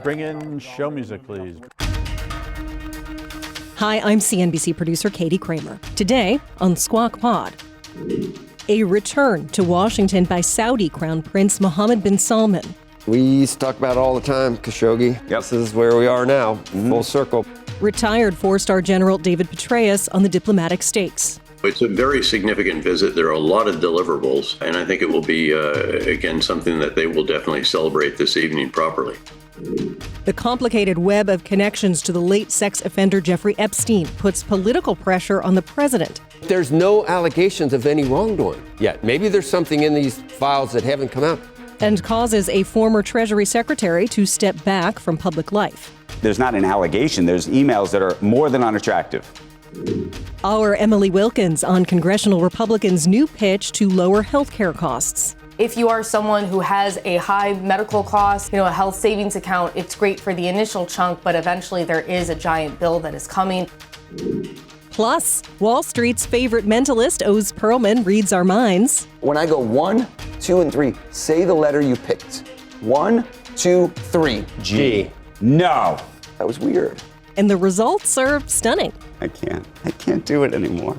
Bring in show music, please. Hi, I'm CNBC producer Katie Kramer. Today on Squawk Pod, a return to Washington by Saudi Crown Prince Mohammed bin Salman. We talk about it all the time, Khashoggi. Yep. This is where we are now, full circle. Retired four-star General David Petraeus on the diplomatic stakes. It's a very significant visit. There are a lot of deliverables, and I think it will be, again, something that they will definitely celebrate this evening properly. The complicated web of connections to the late sex offender Jeffrey Epstein puts political pressure on the president. There's no allegations of any wrongdoing yet. Maybe there's something in these files that haven't come out. And causes a former Treasury Secretary to step back from public life. There's not an allegation. There's emails that are more than unattractive. Our Emily Wilkins on congressional Republicans' new pitch to lower health care costs. If you are someone who has a high medical cost, a health savings account, it's great for the initial chunk, but eventually there is a giant bill that is coming. Plus, Wall Street's favorite mentalist, Oz Pearlman, reads our minds. When I go 1, 2, and 3, say the letter you picked. 1, 2, 3. G. No. That was weird. And the results are stunning. I can't do it anymore.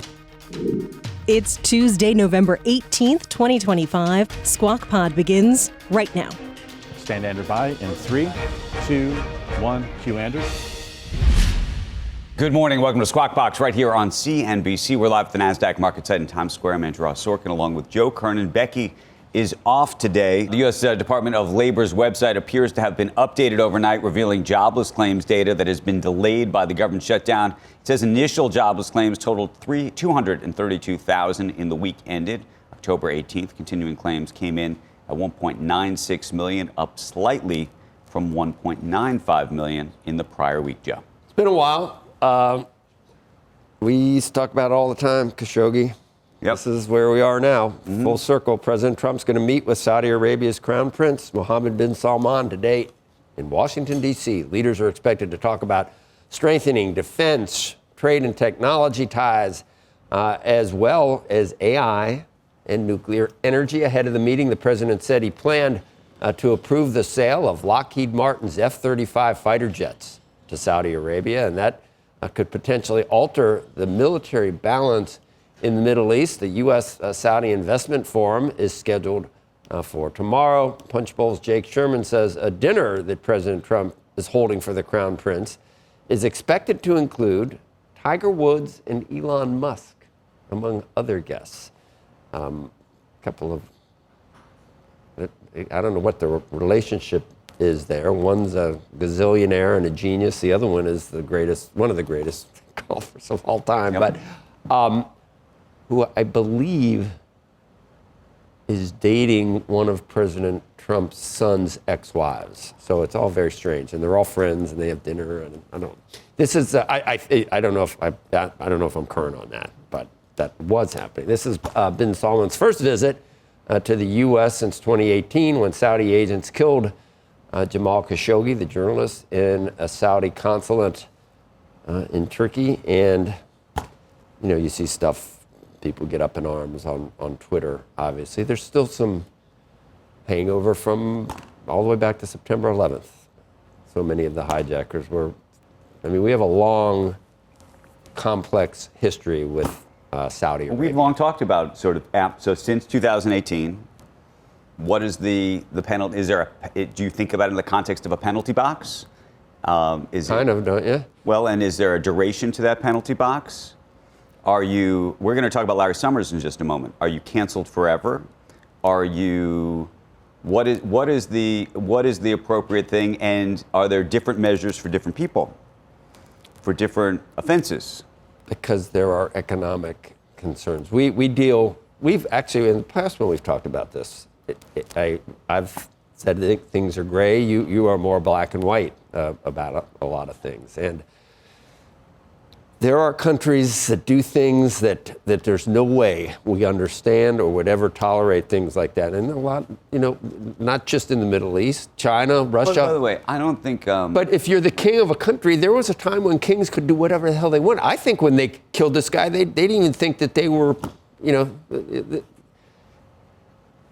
It's Tuesday, November 18th, 2025. Squawk Pod begins right now. Stand Anders by in 3, 2, 1. Cue Anders. Good morning. Welcome to Squawk Box right here on CNBC. We're live at the NASDAQ market site in Times Square. I'm Andrew Ross Sorkin along with Joe Kernen. Becky is off today. The U.S. Department of Labor's website appears to have been updated overnight, revealing jobless claims data that has been delayed by the government shutdown. It says initial jobless claims totaled 232,000 in the week ended October 18th. Continuing claims came in at 1.96 million, up slightly from 1.95 million in the prior week, Joe. It's been a while. We talk about it all the time, Khashoggi. Yep. This is where we are now, full circle. President Trump's going to meet with Saudi Arabia's Crown Prince, Mohammed bin Salman, today in Washington, D.C. Leaders are expected to talk about strengthening defense, trade and technology ties, as well as AI and nuclear energy. Ahead of the meeting, the president said he planned to approve the sale of Lockheed Martin's F-35 fighter jets to Saudi Arabia, and that could potentially alter the military balance in the Middle East. The U.S.-Saudi Investment Forum is scheduled for tomorrow. Punchbowl's Jake Sherman says a dinner that President Trump is holding for the Crown Prince is expected to include Tiger Woods and Elon Musk, among other guests. I don't know what the relationship is there. One's a gazillionaire and a genius. The other one is one of the greatest golfers of all time. Yep. But who I believe is dating one of President Trump's son's ex-wives. So it's all very strange, and they're all friends, and they have dinner. And I don't know if I'm current on that, but that was happening. This has bin Salman's first visit to the U.S. since 2018, when Saudi agents killed Jamal Khashoggi, the journalist, in a Saudi consulate in Turkey. And you see stuff. People get up in arms on Twitter, obviously. There's still some hangover from all the way back to September 11th. So many of the hijackers we have a long, complex history with Saudi Arabia. We've long talked about so since 2018, what is the penalty? Do you think about it in the context of a penalty box? Don't you? Well, and is there a duration to that penalty box? We're going to talk about Larry Summers in just a moment. Are you canceled forever? What is the appropriate thing? And are there different measures for different people, for different offenses? Because there are economic concerns. We've actually, in the past when we've talked about this, I've said that things are gray. You are more black and white about a lot of things. And there are countries that do things that there's no way we understand or would ever tolerate things like that. And a lot, not just in the Middle East, China, Russia. By the way, I don't think... But if you're the king of a country, there was a time when kings could do whatever the hell they want. I think when they killed this guy, they didn't even think that they were, look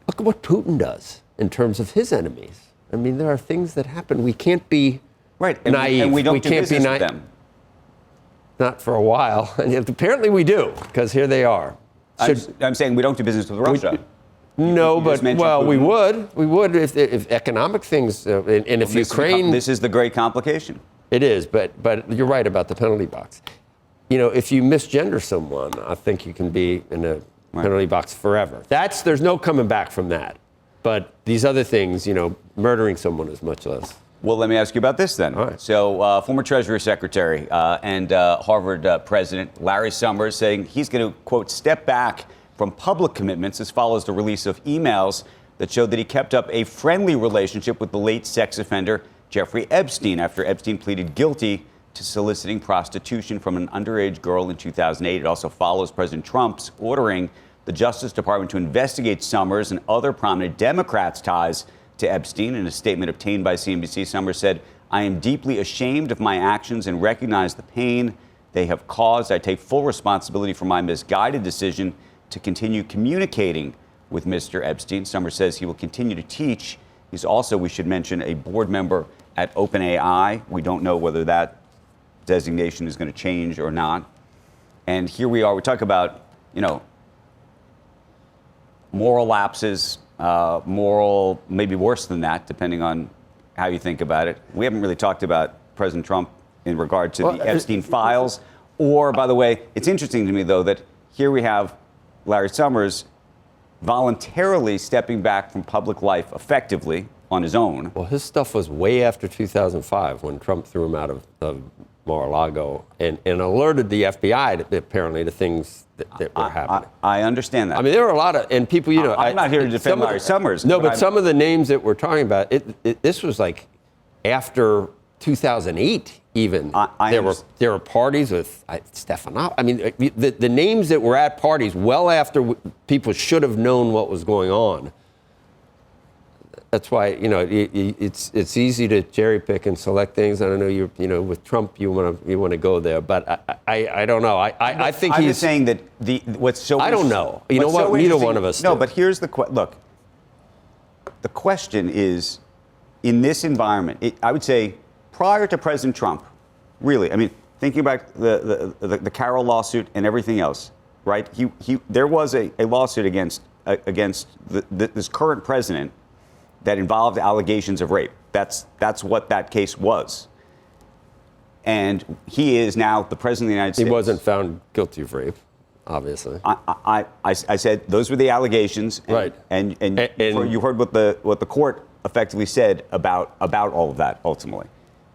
at what Putin does in terms of his enemies. I mean, there are things that happen. We can't be naive. And we don't do can't business be with them. Not for a while. And yet apparently we do, because here they are. I'm saying we don't do business with Russia. No, but, well, we would. We would if economic things, and if Ukraine... This is the great complication. It is, but you're right about the penalty box. You know, if you misgender someone, I think you can be in a penalty box forever. There's no coming back from that. But these other things, you know, murdering someone is much less. Well, let me ask you about this then. All right. So, former Treasury Secretary and Harvard President Larry Summers saying he's going to, quote, step back from public commitments. This follows the release of emails that showed that he kept up a friendly relationship with the late sex offender Jeffrey Epstein after Epstein pleaded guilty to soliciting prostitution from an underage girl in 2008. It also follows President Trump's ordering the Justice Department to investigate Summers and other prominent Democrats' ties to Epstein. In a statement obtained by CNBC, Summers said, "I am deeply ashamed of my actions and recognize the pain they have caused. I take full responsibility for my misguided decision to continue communicating with Mr. Epstein." Summers says he will continue to teach. He's also, we should mention, a board member at OpenAI. We don't know whether that designation is going to change or not. And here we are. We talk about, you know, moral lapses, moral, maybe worse than that, depending on how you think about it. We haven't really talked about President Trump in regard to the Epstein files. Or, by the way, it's interesting to me, though, that here we have Larry Summers voluntarily stepping back from public life effectively on his own. Well, his stuff was way after 2005 when Trump threw him out of Mar-a-Lago and alerted the FBI apparently to things that were happening. I understand that. I mean, there were a lot of, and people, you know. I'm not here to defend Larry Summers. No, but some of the names that we're talking about, this was like after 2008 even. There were parties with Stefano. I mean, the names that were at parties well after people should have known what was going on. That's why, you know, it's easy to cherry pick and select things. I don't know, you know, with Trump you want to go there, but I don't know. I think I'm he's just saying that what's so I don't know. You know what? Neither one of us. No, do. but here's the look. The question is, in this environment, I would say prior to President Trump, really, I mean, thinking about the Carroll lawsuit and everything else, right? There was a lawsuit against this current president that involved allegations of rape. That's what that case was. And he is now the president of the United States. He wasn't found guilty of rape, obviously. I said those were the allegations. And, right. And you heard what the court effectively said about all of that ultimately.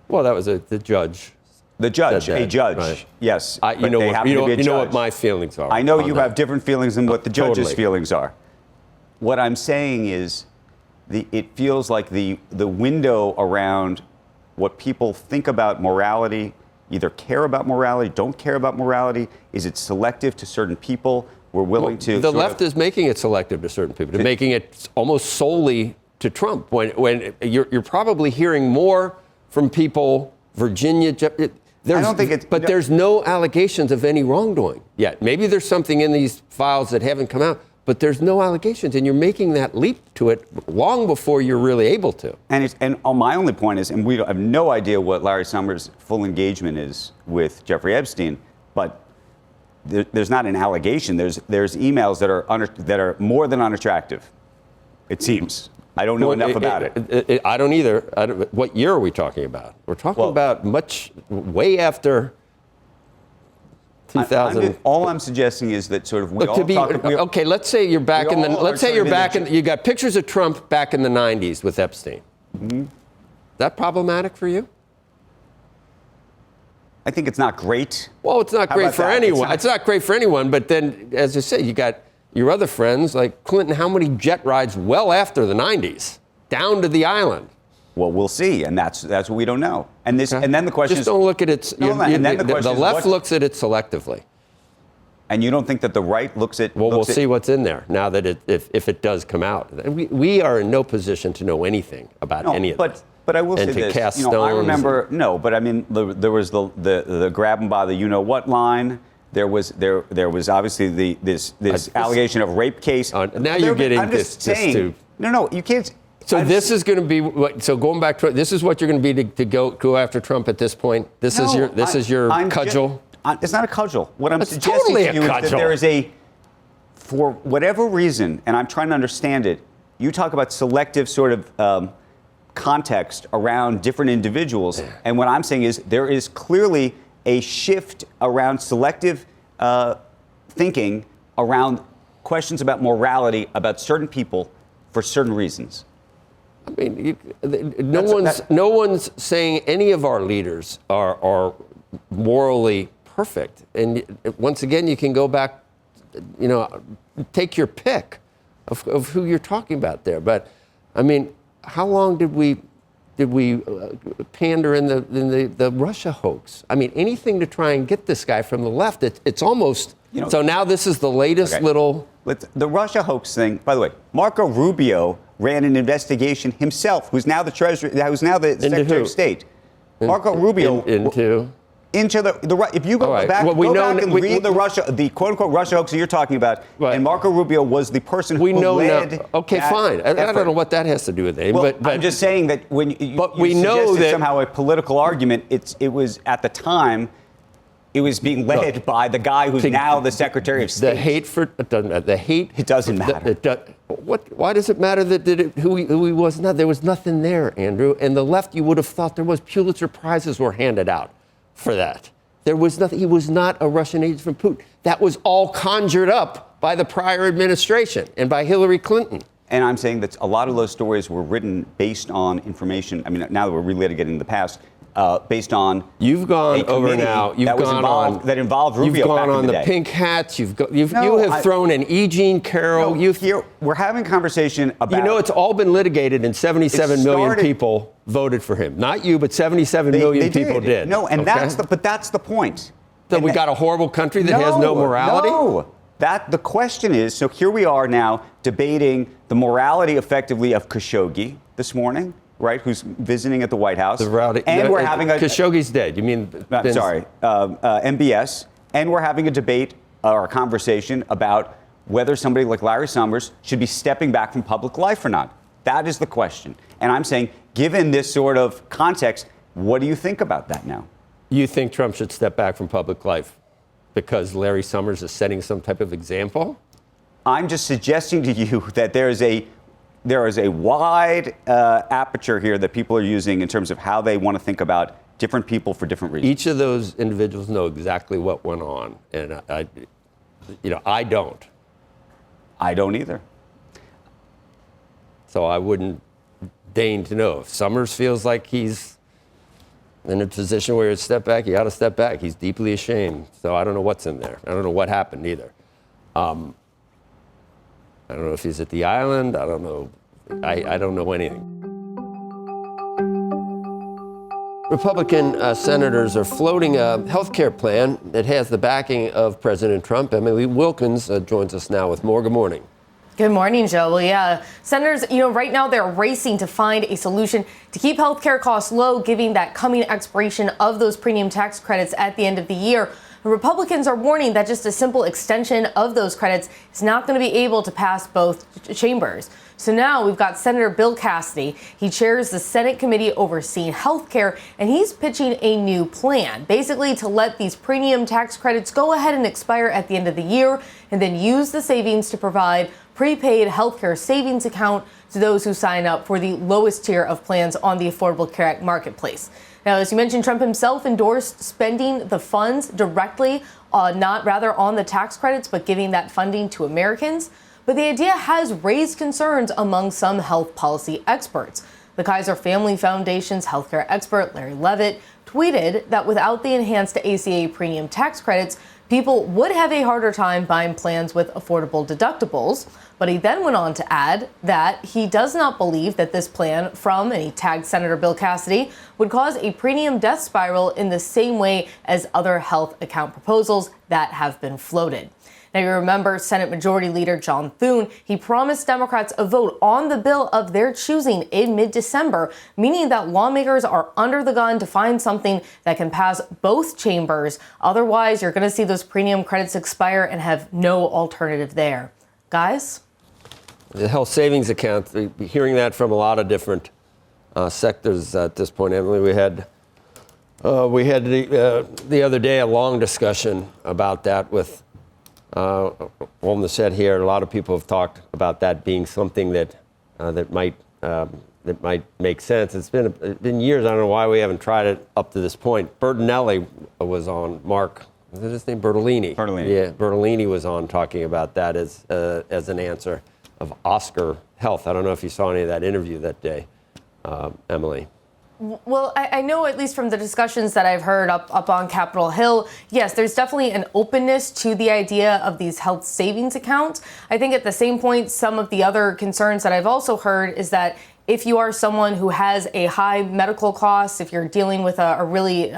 Well, that was the judge. The judge, a judge, right. yes. You know what my feelings are. I know you have different feelings than what the judge's Totally. feelings are. What I'm saying is, it feels like the window around what people think about morality, either care about morality, don't care about morality. Is it selective to certain people? We're willing to. The left is making it selective to certain people. They're making it almost solely to Trump. When you're probably hearing more from people, Virginia. I don't think it's. But there's no allegations of any wrongdoing yet. Maybe there's something in these files that haven't come out. But there's no allegations, and you're making that leap to it long before you're really able to. And my only point is, and we have no idea what Larry Summers' full engagement is with Jeffrey Epstein, but there's not an allegation. There's emails that are more than unattractive. It seems. I don't know enough about it. I don't either. What year are we talking about? We're talking about way after 2000. All I'm suggesting is that sort of okay, let's say you're back in the. Let's say you're back in. You got pictures of Trump back in the 90s with Epstein. Mm-hmm. Is that problematic for you? I think it's not great. Well, it's not great for anyone. It's not great for anyone. But then, as I say, you got your other friends like Clinton. How many jet rides well after the 90s down to the island? Well, we'll see, and that's what we don't know. And then the question is, is, don't look at it. The left looks at it selectively, and you don't think that the right looks at. Well, we'll see what's in there now that if it does come out. We are in no position to know anything about any of this. But I will say and to this. Cast I remember but I mean, there was the grab 'em by the you-know-what line. There was obviously this allegation of rape case. Now you're getting I'm just saying. No, you can't. So this is going to be what? So going back to this is what you're going to be to go after Trump at this point. This is your cudgel. It's not a cudgel. What I'm It's suggesting totally to a you is that cudgel. there is for whatever reason, and I'm trying to understand it. You talk about selective sort of context around different individuals, and what I'm saying is there is clearly a shift around selective thinking around questions about morality about certain people for certain reasons. I mean, no one's saying any of our leaders are morally perfect. And once again, you can go back, take your pick of who you're talking about there. But I mean, how long did we pander in the Russia hoax? I mean, anything to try and get this guy from the left. It's almost. So now this is the latest little. The Russia hoax thing. By the way, Marco Rubio ran an investigation himself, who's now the Secretary of State. Marco Rubio into the if you go back, and read the quote unquote Russia hoax that you're talking about, and Marco Rubio was the person who led. Okay, fine. I don't know what that has to do with it. Well, but I'm just saying that when you know that somehow a political argument, it was at the time. It was being led by the guy who's now the Secretary of State. The hate for the hate. It doesn't matter. Why does it matter who he was? No, there was nothing there, Andrew. And the left, you would have thought there was Pulitzer Prizes were handed out for that. There was nothing. He was not a Russian agent from Putin. That was all conjured up by the prior administration and by Hillary Clinton. And I'm saying that a lot of those stories were written based on information. I mean, now that we're relitigating the past. Based on you've gone over now. You've gone on that involved Rubio. You've gone on the pink hats. You have thrown in E. Jean Carroll. We're having a conversation about. It's all been litigated, and 77 million people voted for him. Not you, but 77 million people did. No, and that's the point. So we got a horrible country that has no morality. No. The question is. So here we are now debating the morality, effectively, of Khashoggi this morning. Right, who's visiting at the White House. And we're having Khashoggi's dead. You mean? MBS. And we're having a debate or a conversation about whether somebody like Larry Summers should be stepping back from public life or not. That is the question. And I'm saying, given this sort of context, what do you think about that now? You think Trump should step back from public life because Larry Summers is setting some type of example? I'm just suggesting to you that there is a wide aperture here that people are using in terms of how they want to think about different people for different reasons. Each of those individuals know exactly what went on, and I don't. I don't either. So I wouldn't deign to know. If Summers feels like he's in a position where he'd step back, he ought to step back. He's deeply ashamed. So I don't know what's in there. I don't know what happened either. I don't know if he's at the island. I don't know. I don't know anything. Republican senators are floating a health care plan that has the backing of President Trump. Emily Wilkins joins us now with more. Good morning. Good morning, Joe. Well, yeah, senators, right now they're racing to find a solution to keep healthcare costs low, given that coming expiration of those premium tax credits at the end of the year. The Republicans are warning that just a simple extension of those credits is not going to be able to pass both chambers. So now we've got Senator Bill Cassidy. He chairs the Senate committee overseeing health care, and he's pitching a new plan, basically to let these premium tax credits go ahead and expire at the end of the year, and then use the savings to provide prepaid healthcare savings account to those who sign up for the lowest tier of plans on the Affordable Care Act marketplace. Now, as you mentioned, Trump himself endorsed spending the funds directly, not rather on the tax credits, but giving that funding to Americans. But the idea has raised concerns among some health policy experts. The Kaiser Family Foundation's healthcare expert, Larry Levitt, tweeted that without the enhanced ACA premium tax credits, people would have a harder time buying plans with affordable deductibles. But he then went on to add that he does not believe that this plan from, and he tagged Senator Bill Cassidy, would cause a premium death spiral in the same way as other health account proposals that have been floated. Now, you remember Senate Majority Leader John Thune, he promised Democrats a vote on the bill of their choosing in mid-December, meaning that lawmakers are under the gun to find something that can pass both chambers. Otherwise, you're going to see those premium credits expire and have no alternative there. Guys? The health savings account, we're hearing that from a lot of different sectors at this point. Emily, we had the other day a long discussion about that with on the set here. A lot of people have talked about that being something that might make sense. It's been years. I don't know why we haven't tried it up to this point. Bertinelli was on. Mark, is it his name? Bertolini. Yeah, Bertolini was on talking about that as an answer of Oscar Health. I don't know if you saw any of that interview that day, Emily. Well, I know, at least from the discussions that I've heard up on Capitol Hill, yes, there's definitely an openness to the idea of these health savings accounts. I think at the same point, some of the other concerns that I've also heard is that if you are someone who has a high medical cost, if you're dealing with a really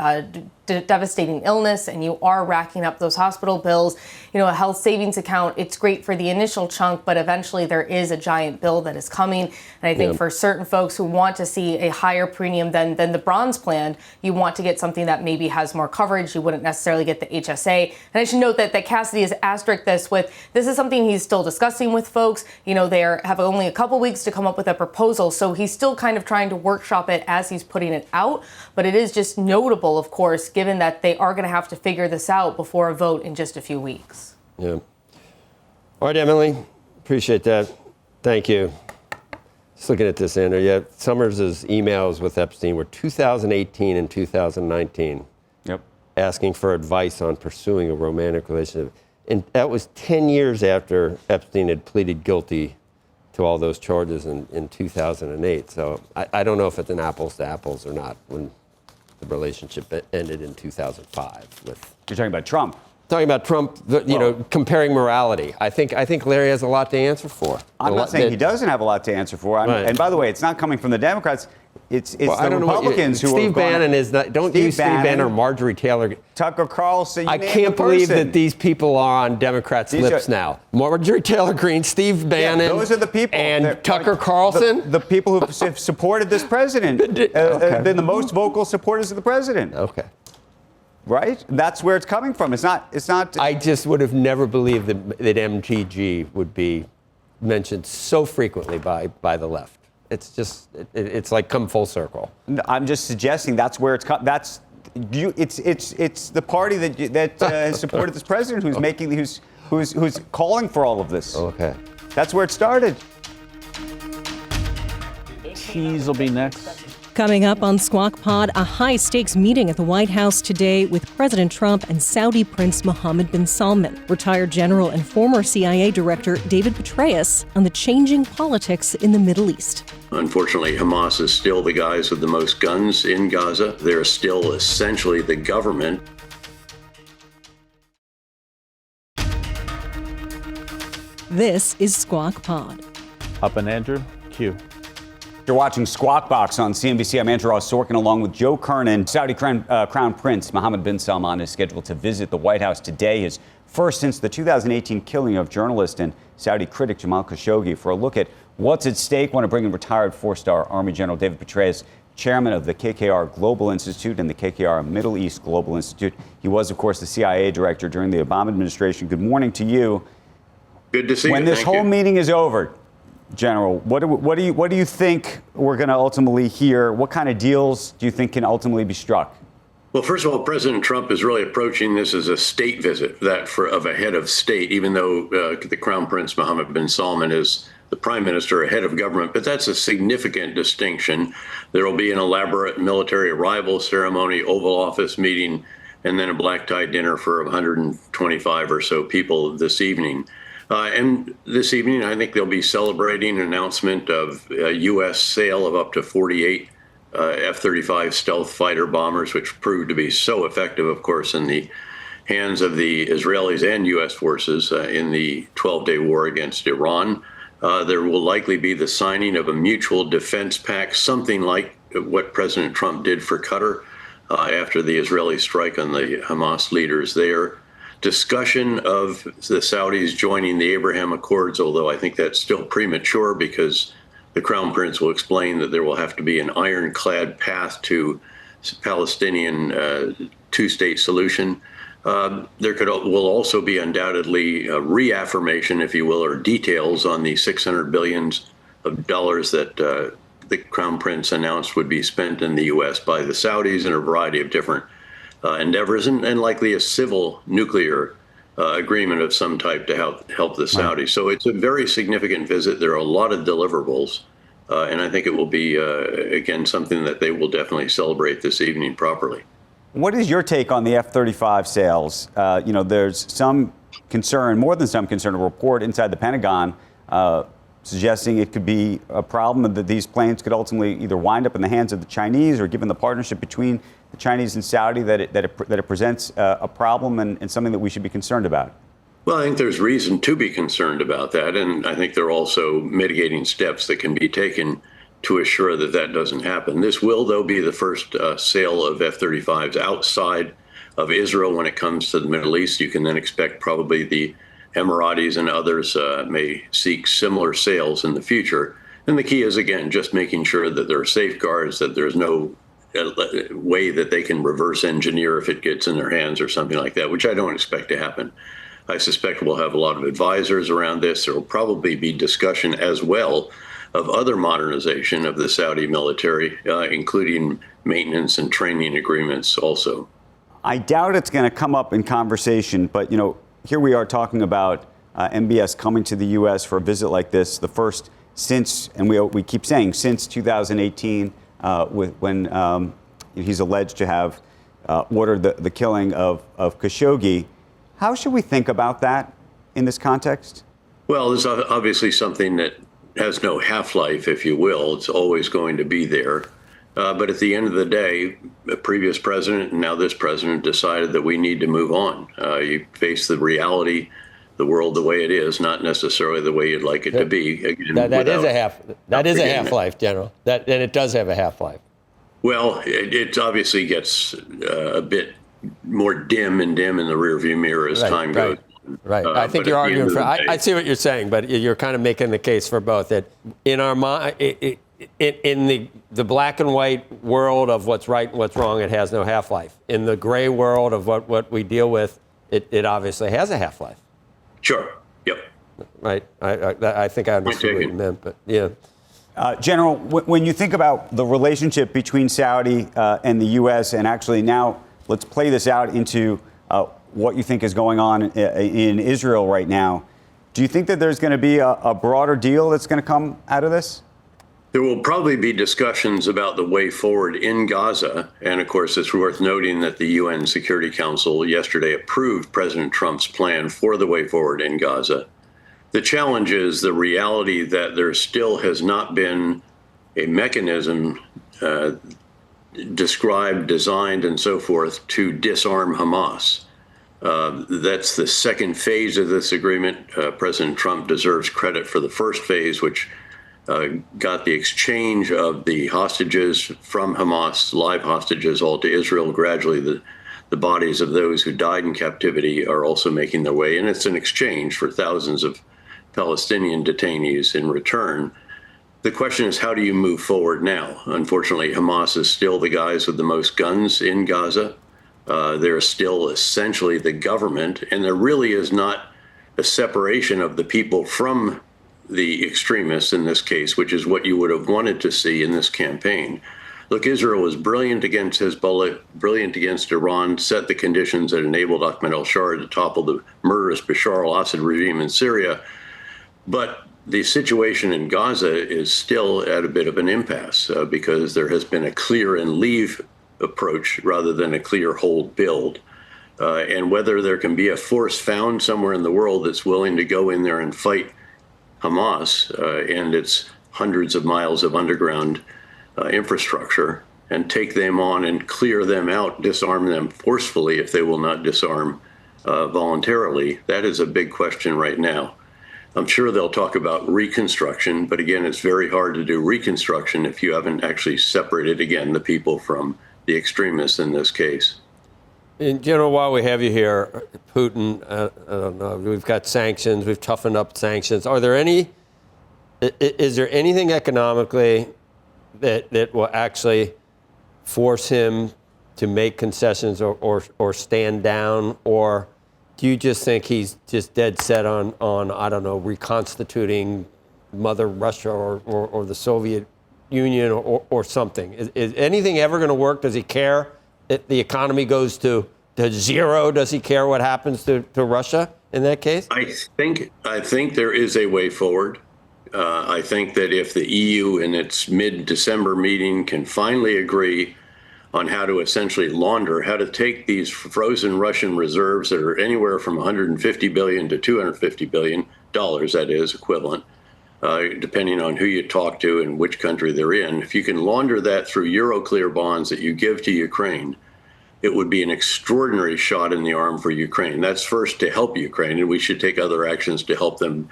devastating illness and you are racking up those hospital bills, a health savings account, it's great for the initial chunk, but eventually there is a giant bill that is coming. And I think for certain folks who want to see a higher premium than the bronze plan, you want to get something that maybe has more coverage. You wouldn't necessarily get the HSA. And I should note that Cassidy has asterisked this is something he's still discussing with folks. They have only a couple weeks to come up with a proposal. So he's still kind of trying to workshop it as he's putting it out. But it is just notable, of course, given that they are going to have to figure this out before a vote in just a few weeks. Yeah. All right, Emily. Appreciate that. Thank you. Just looking at this, Andrew. Yeah, Summers' emails with Epstein were 2018 and 2019. Yep. Asking for advice on pursuing a romantic relationship. And that was 10 years after Epstein had pleaded guilty to all those charges in 2008. So I don't know if it's an apples to apples or not when the relationship ended in 2005 with. You're talking about Trump. Talking about Trump, comparing morality. I think Larry has a lot to answer for. I'm not saying he doesn't have a lot to answer for. Right. And by the way, it's not coming from the Democrats. It's the Republicans who Steve Bannon is not. Don't use Steve Bannon or Marjorie Taylor. Tucker Carlson. I can't believe that these people are on Democrats' lips now. Marjorie Taylor Greene, Steve Bannon. Those are the people. And Tucker Carlson. The people who have supported this president have been the most vocal supporters of the president. Okay. Right? That's where it's coming from. It's not. I just would have never believed that MTG would be mentioned so frequently by the left. It's just, it's like come full circle. I'm just suggesting that's where it's it's the party that has supported this president who's calling for all of this. Okay. That's where it started. Tease will be next. Coming up on Squawk Pod, a high-stakes meeting at the White House today with President Trump and Saudi Prince Mohammed bin Salman, retired general and former CIA Director David Petraeus on the changing politics in the Middle East. Unfortunately, Hamas is still the guys with the most guns in Gaza. They're still essentially the government. This is Squawk Pod. Up and Andrew, Q. You're watching Squawk Box on CNBC. I'm Andrew Oz Pearlman along with Joe Kernen. Saudi Crown Prince Mohammed bin Salman is scheduled to visit the White House today, his first since the 2018 killing of journalist and Saudi critic Jamal Khashoggi. For a look at what's at stake, I want to bring in retired four-star Army General David Petraeus, chairman of the KKR Global Institute and the KKR Middle East Global Institute. He was, of course, the CIA director during the Obama administration. Good morning to you. Good to see you. When this whole meeting is over, General, what do you think we're going to ultimately hear? What kind of deals do you think can ultimately be struck? Well, first of all, President Trump is really approaching this as a state visit, of a head of state, even though the Crown Prince Mohammed bin Salman is the prime minister, a head of government. But that's a significant distinction. There will be an elaborate military arrival ceremony, Oval Office meeting, and then a black tie dinner for 125 or so people this evening. And this evening, I think they'll be celebrating an announcement of a U.S. sale of up to 48 F-35 stealth fighter bombers, which proved to be so effective, of course, in the hands of the Israelis and U.S. forces in the 12-day war against Iran. There will likely be the signing of a mutual defense pact, something like what President Trump did for Qatar after the Israeli strike on the Hamas leaders there. Discussion of the Saudis joining the Abraham Accords, although I think that's still premature because the Crown Prince will explain that there will have to be an ironclad path to Palestinian two-state solution. will also be undoubtedly a reaffirmation, if you will, or details on the $600 billion that the Crown Prince announced would be spent in the U.S. by the Saudis in a variety of different endeavors, and likely a civil nuclear agreement of some type to help the Saudis. So it's a very significant visit. There are a lot of deliverables, and I think it will be, again, something that they will definitely celebrate this evening properly. What is your take on the F-35 sales? There's some concern, more than some concern, a report inside the Pentagon suggesting it could be a problem that these planes could ultimately either wind up in the hands of the Chinese, or given the partnership between the Chinese and Saudi, that it presents a problem and something that we should be concerned about. Well, I think there's reason to be concerned about that, and I think there are also mitigating steps that can be taken to assure that that doesn't happen. This will, though, be the first sale of F-35s outside of Israel when it comes to the Middle East. You can then expect probably the Emiratis and others may seek similar sales in the future. And the key is, again, just making sure that there are safeguards, that there's no way that they can reverse engineer if it gets in their hands or something like that, which I don't expect to happen. I suspect we'll have a lot of advisors around this. There will probably be discussion as well of other modernization of the Saudi military, including maintenance and training agreements also. I doubt it's going to come up in conversation, but, here we are talking about MBS coming to the U.S. for a visit like this, the first since, and we keep saying since 2018, when he's alleged to have ordered the killing of Khashoggi. How should we think about that in this context? Well, there's obviously something that has no half-life, if you will. It's always going to be there. But at the end of the day, the previous president and now this president decided that we need to move on. You face the reality, the world the way it is, not necessarily the way you'd like it to be. Again, that is a half-life, General. And it does have a half-life. Well, it obviously gets a bit more dim in the rearview mirror as time goes. Right. I think you're arguing for. I see what you're saying, but you're kind of making the case for both. That in our mind, in the black and white world of what's right and what's wrong, it has no half-life. In the gray world of what we deal with, it obviously has a half-life. Sure. Yep. Right. I think I understood what you meant, but yeah. General, when you think about the relationship between Saudi and the U.S., and actually now let's play this out into what you think is going on in Israel right now, do you think that there's going to be a broader deal that's going to come out of this? There will probably be discussions about the way forward in Gaza. And of course, it's worth noting that the UN Security Council yesterday approved President Trump's plan for the way forward in Gaza. The challenge is the reality that there still has not been a mechanism described, designed, and so forth to disarm Hamas. That's the second phase of this agreement. President Trump deserves credit for the first phase, which got the exchange of the hostages from Hamas, live hostages, all to Israel. Gradually, the bodies of those who died in captivity are also making their way, and it's an exchange for thousands of Palestinian detainees in return. The question is, how do you move forward now? Unfortunately, Hamas is still the guys with the most guns in Gaza. They're still essentially the government, and there really is not a separation of the people from the extremists in this case, which is what you would have wanted to see in this campaign. Look, Israel was brilliant against Hezbollah, brilliant against Iran, set the conditions that enabled Ahmed al-Shara to topple the murderous Bashar al-Assad regime in Syria. But the situation in Gaza is still at a bit of an impasse because there has been a clear and leave approach rather than a clear hold build. And whether there can be a force found somewhere in the world that's willing to go in there and fight Hamas and its hundreds of miles of underground infrastructure and take them on and clear them out, disarm them forcefully if they will not disarm voluntarily, that is a big question right now. I'm sure they'll talk about reconstruction, but again, it's very hard to do reconstruction if you haven't actually separated, again, the people from the extremists in this case. In general, while we have you here, Putin, I don't know, we've got sanctions, we've toughened up sanctions. Is there anything economically that will actually force him to make concessions or stand down, or do you just think he's just dead set on I don't know, reconstituting Mother Russia or the Soviet Union or something? Is anything ever going to work? Does he care if the economy goes to zero? Does he care what happens to Russia in that case? I think there is a way forward. I think that if the EU in its mid-December meeting can finally agree on how to essentially launder, how to take these frozen Russian reserves that are anywhere from $150 billion to $250 billion, that is equivalent, depending on who you talk to and which country they're in. If you can launder that through Euroclear bonds that you give to Ukraine, it would be an extraordinary shot in the arm for Ukraine. That's first to help Ukraine, and we should take other actions to help them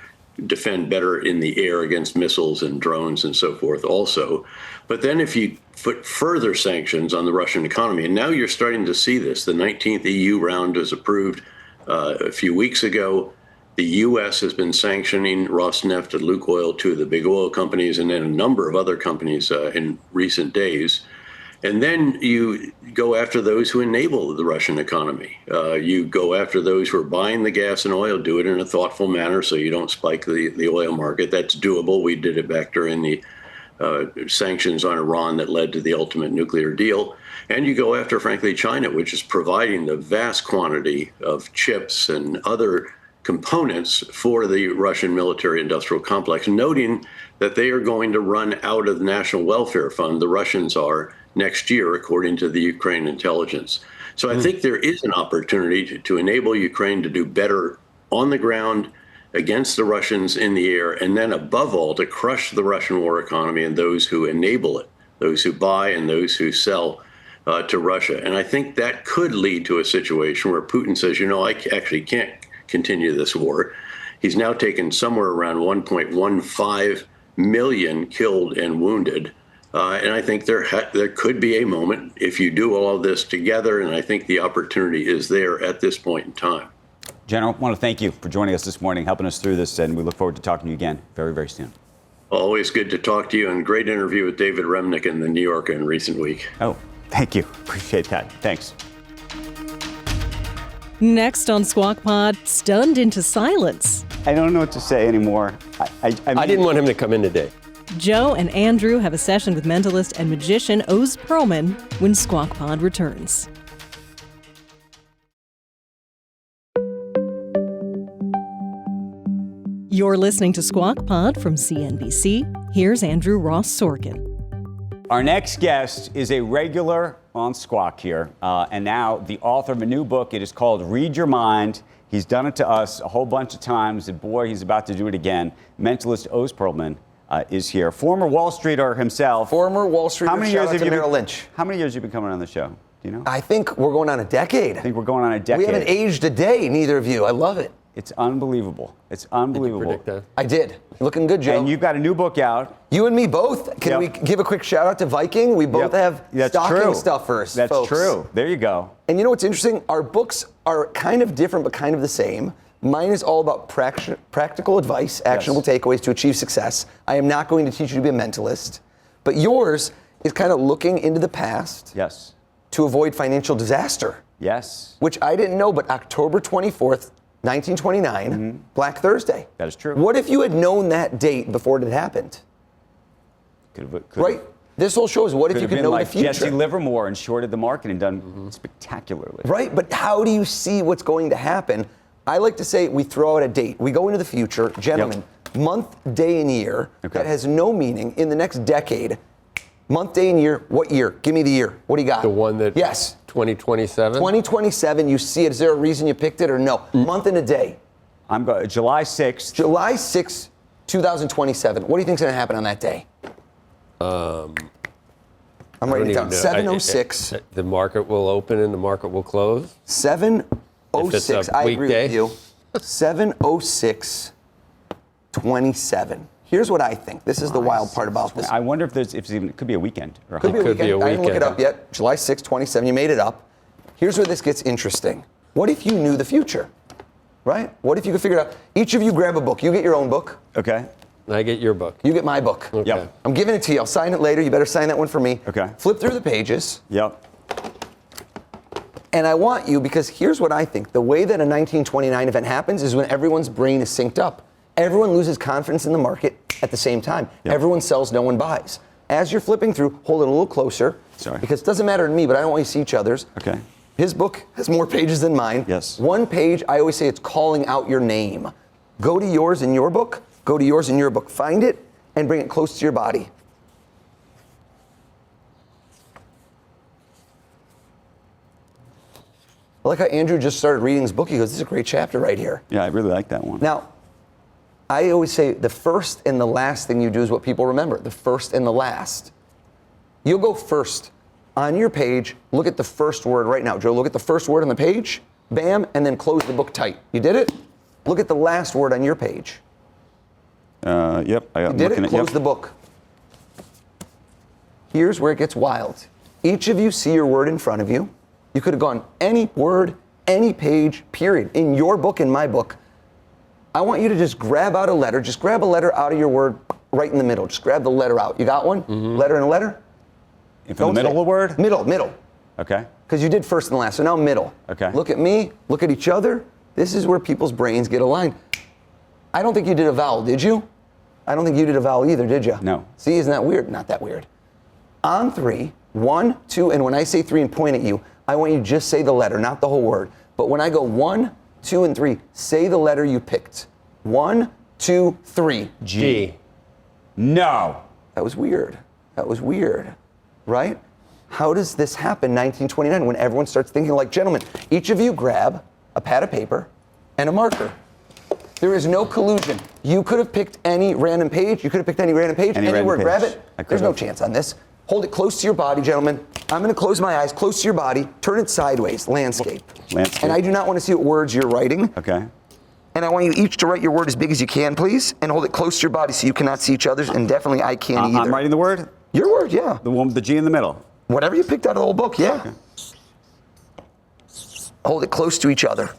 defend better in the air against missiles and drones and so forth also. But then if you put further sanctions on the Russian economy, and now you're starting to see this, the 19th EU round was approved a few weeks ago. The U.S. has been sanctioning Rosneft and Lukoil, two of the big oil companies, and then a number of other companies in recent days. And then you go after those who enable the Russian economy. You go after those who are buying the gas and oil, do it in a thoughtful manner so you don't spike the oil market. That's doable. We did it back during the sanctions on Iran that led to the ultimate nuclear deal. And you go after, frankly, China, which is providing the vast quantity of chips and other components for the Russian military-industrial complex, noting that they are going to run out of the National Welfare Fund, the Russians are, next year, according to the Ukraine intelligence. So I think there is an opportunity to enable Ukraine to do better on the ground against the Russians in the air, and then above all, to crush the Russian war economy and those who enable it, those who buy and those who sell to Russia. And I think that could lead to a situation where Putin says, I actually can't continue this war. He's now taken somewhere around 1.15 million killed and wounded. And I think there could be a moment if you do all of this together, and I think the opportunity is there at this point in time. General, I want to thank you for joining us this morning, helping us through this, and we look forward to talking to you again very, very soon. Always good to talk to you, and great interview with David Remnick in the New Yorker in recent week. Oh, thank you. Appreciate that. Thanks. Next on Squawk Pod, stunned into silence. I don't know what to say anymore. I didn't want him to come in today. Joe and Andrew have a session with mentalist and magician Oz Pearlman when Squawk Pod returns. You're listening to Squawk Pod from CNBC. Here's Andrew Ross Sorkin. Our next guest is a regular on Squawk here, and now the author of a new book. It is called Read Your Mind. He's done it to us a whole bunch of times, and boy, he's about to do it again. Mentalist Oz Pearlman is here. Former Wall Streeter himself. Former Wall Streeter. How many years have you Merrill Lynch? How many years have you been coming on the show? Do you know? I think we're going on a decade. I think we're going on a decade. We haven't aged a day, neither of you. I love it. It's unbelievable. It's unbelievable. Did you predict that? I did. Looking good, Joe. And you've got a new book out. You and me both. Can we give a quick shout out to Viking? We both have stocking stuffers. That's folks. true. There you go. And you know what's interesting? Our books are kind of different, but kind of the same. Mine is all about practical advice, actionable takeaways to achieve success. I am not going to teach you to be a mentalist. But yours is kind of looking into the past. Yes. To avoid financial disaster. Yes. Which I didn't know, but October 24th, 1929, Black Thursday. That is true. What if you had known that date before it had happened? Right? This whole show is what if you could know the future. Jesse Livermore and shorted the market and done spectacularly. Right, but how do you see what's going to happen? I like to say we throw out a date. We go into the future, gentlemen, month, day, and year that has no meaning in the next decade. Month, day, and year. What year? Give me the year. What do you got? The one that... Yes. 2027? 2027, you see it. Is there a reason you picked it or no? Month and a day. I'm going July 6th. July 6th, 2027. What do you think's going to happen on that day? I'm writing it down. 7:06. The market will open and the market will close? 7:06. I agree with you. 7:06:27. Here's what I think. This is the wild part about this. I wonder if it could be a weekend. Could be a weekend. I didn't look it up yet. July 6, 27. You made it up. Here's where this gets interesting. What if you knew the future? Right? What if you could figure it out? Each of you grab a book. You get your own book. Okay. I get your book. You get my book. Okay. Yep. I'm giving it to you. I'll sign it later. You better sign that one for me. Okay. Flip through the pages. Yep. And I want you, because here's what I think. The way that a 1929 event happens is when everyone's brain is synced up. Everyone loses confidence in the market at the same time. Yep. Everyone sells, no one buys. As you're flipping through, hold it a little closer. Sorry. Because it doesn't matter to me, but I don't want you to see each other's. Okay. His book has more pages than mine. Yes. One page, I always say it's calling out your name. Go to yours in your book. Go to yours in your book. Find it and bring it close to your body. I like how Andrew just started reading his book. He goes, this is a great chapter right here. Yeah, I really like that one. Now, I always say the first and the last thing you do is what people remember. The first and the last. You'll go first. On your page, look at the first word right now. Joe, look at the first word on the page. Bam, and then close the book tight. You did it? Look at the last word on your page. Yep. You did it? Close the book. Here's where it gets wild. Each of you see your word in front of you. You could have gone any word, any page, period. In your book, in my book, I want you to just grab out a letter. Just grab a letter out of your word right in the middle. Just grab the letter out. You got one? Mm-hmm. Letter and a letter? In the middle of the word? Middle. Okay. Because you did first and last, so now middle. Okay. Look at me, look at each other. This is where people's brains get aligned. I don't think you did a vowel, did you? I don't think you did a vowel either, did you? No. See, isn't that weird? Not that weird. On 3, 1, 2, and when I say 3 and point at you, I want you to just say the letter, not the whole word. But when I go 1, 2, and 3, say the letter you picked. 1, 2, 3. G. No. That was weird. Right? How does this happen 1929 when everyone starts thinking like gentlemen? Each of you grab a pad of paper and a marker. There is no collusion. You could have picked any random page. Any word, grab it. There's no chance on this. Hold it close to your body, gentlemen. I'm going to close my eyes, close to your body. Turn it sideways, landscape. And I do not want to see what words you're writing. Okay. And I want you each to write your word as big as you can, please, and hold it close to your body so you cannot see each other's, and definitely I can't either. I'm writing the word? Your word, yeah. The one with the G in the middle. Whatever you picked out of the whole book, yeah. Okay. Hold it close to each other.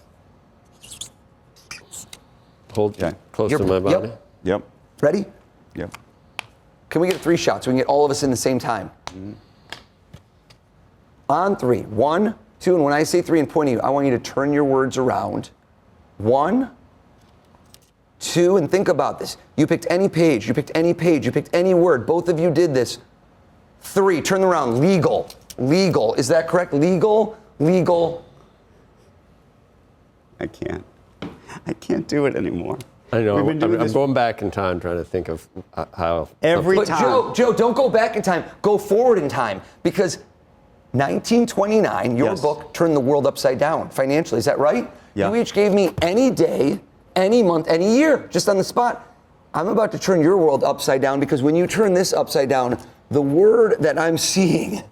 Hold close to my body. Yep. Ready? Yep. Can we get 3 shots? We can get all of us in the same time. Mm-hmm. On 3. 1, 2, and when I say 3 and point at you, I want you to turn your words around. 1, 2, and think about this. You picked any page, you picked any word. Both of you did this. 3, turn around. Legal. Is that correct? Legal. I can't do it anymore. I know. I'm going back in time trying to think of how. Every time. Joe, don't go back in time. Go forward in time. Because 1929, your book turned the world upside down financially. Is that right? Yeah. You each gave me any day, any month, any year, just on the spot. I'm about to turn your world upside down because when you turn this upside down, the word that I'm seeing.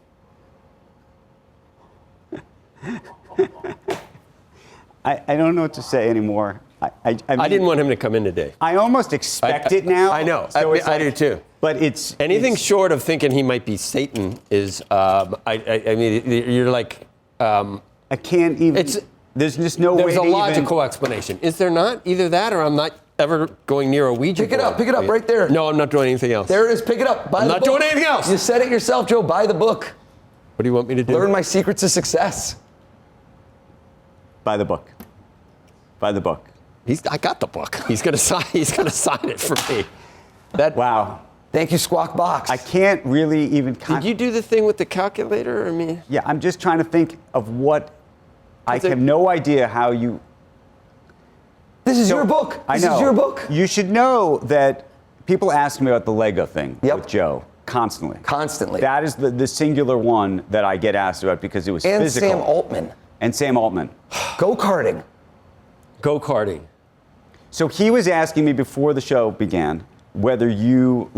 I don't know what to say anymore. I mean, I didn't want him to come in today. I almost expect it now. I know. So I do too. But it's anything short of thinking he might be Satan is. I mean, you're like. I can't even. There's just no way. There's a logical explanation. Is there not? Either that, or I'm not ever going near a Ouija board. Pick it up right there. No, I'm not doing anything else. There it is. Pick it up. Buy the book. I'm not doing anything else. You said it yourself, Joe. Buy the book. What do you want me to do? Learn my secrets to success. Buy the book. I got the book. He's gonna sign it for me. Wow. Thank you, Squawk Box. I can't really even. Did you do the thing with the calculator? I mean. Yeah, I'm just trying to think of what. I have no idea how you. This is your book. I know. This is your book. You should know that people ask me about the Lego thing with Joe constantly. That is the singular one that I get asked about because it was physical. And Sam Altman. Go-karting. So he was asking me before the show began whether you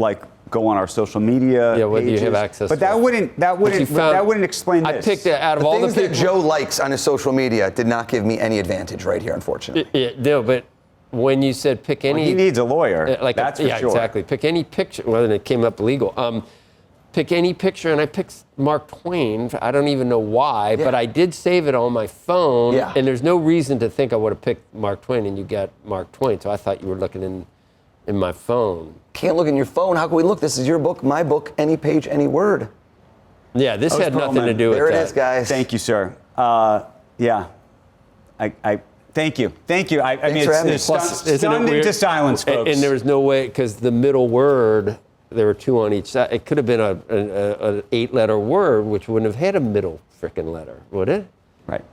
go on our social media whether pages. You have access. But that wouldn't explain this. I picked it out of all the things that Joe likes on his social media did not give me any advantage right here, unfortunately. No, but when you said pick any, he needs a lawyer. That's for sure. Exactly. Pick any picture. Well, then it came up illegal. Pick any picture, and I picked Mark Twain. I don't even know why, but I did save it on my phone, and there's no reason to think I would have picked Mark Twain, and you got Mark Twain. So I thought you were looking in my phone. Can't look in your phone. How can we look? This is your book, my book, any page, any word. Yeah, this had nothing to do with that. There it is, guys. Thank you, sir. Yeah. I thank you. Thank you. I mean, for having it's me. stunned into silence, folks. And there was no way, because the middle word, there were two on each side. It could have been an 8-letter word, which wouldn't have had a middle frickin' letter, would it? Right.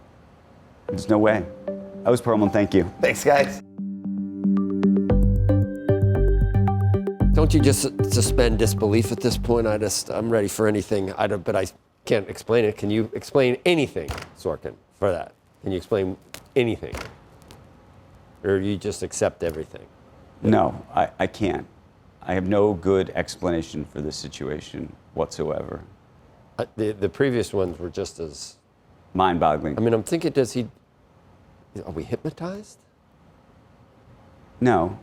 There's no way. Oz Pearlman, thank you. Thanks, guys. Don't you just suspend disbelief at this point? I'm ready for anything. But I can't explain it. Can you explain anything, Sorkin, for that? Can you explain anything? Or you just accept everything? No, I can't. I have no good explanation for this situation whatsoever. The previous ones were just as mind-boggling. I mean, I'm thinking, are we hypnotized? No.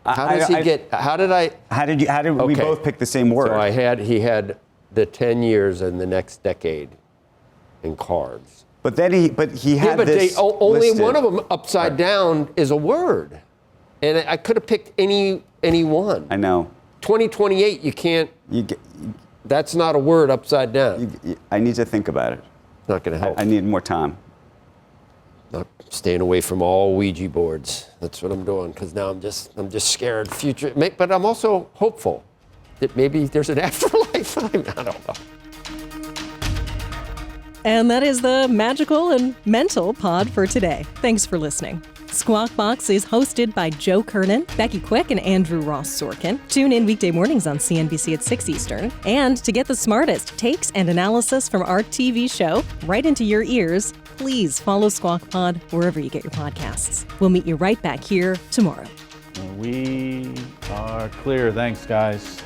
How does he get? How did we both pick the same word? So he had the 10 years and the next decade in cards. But then he had this only listed. one of them upside down is a word, and I could have picked any one. I know. 2028, you can't. That's not a word upside down. I need to think about it. Not going to help. I need more time. I'm staying away from all Ouija boards. That's what I'm doing, because now I'm just scared. But I'm also hopeful that maybe there's an afterlife. I don't know. And that is the magical and mental pod for today. Thanks for listening. Squawk Box is hosted by Joe Kernen, Becky Quick, and Andrew Ross Sorkin. Tune in weekday mornings on CNBC at 6 Eastern. And to get the smartest takes and analysis from our TV show right into your ears, please follow Squawk Pod wherever you get your podcasts. We'll meet you right back here tomorrow. We are clear. Thanks, guys.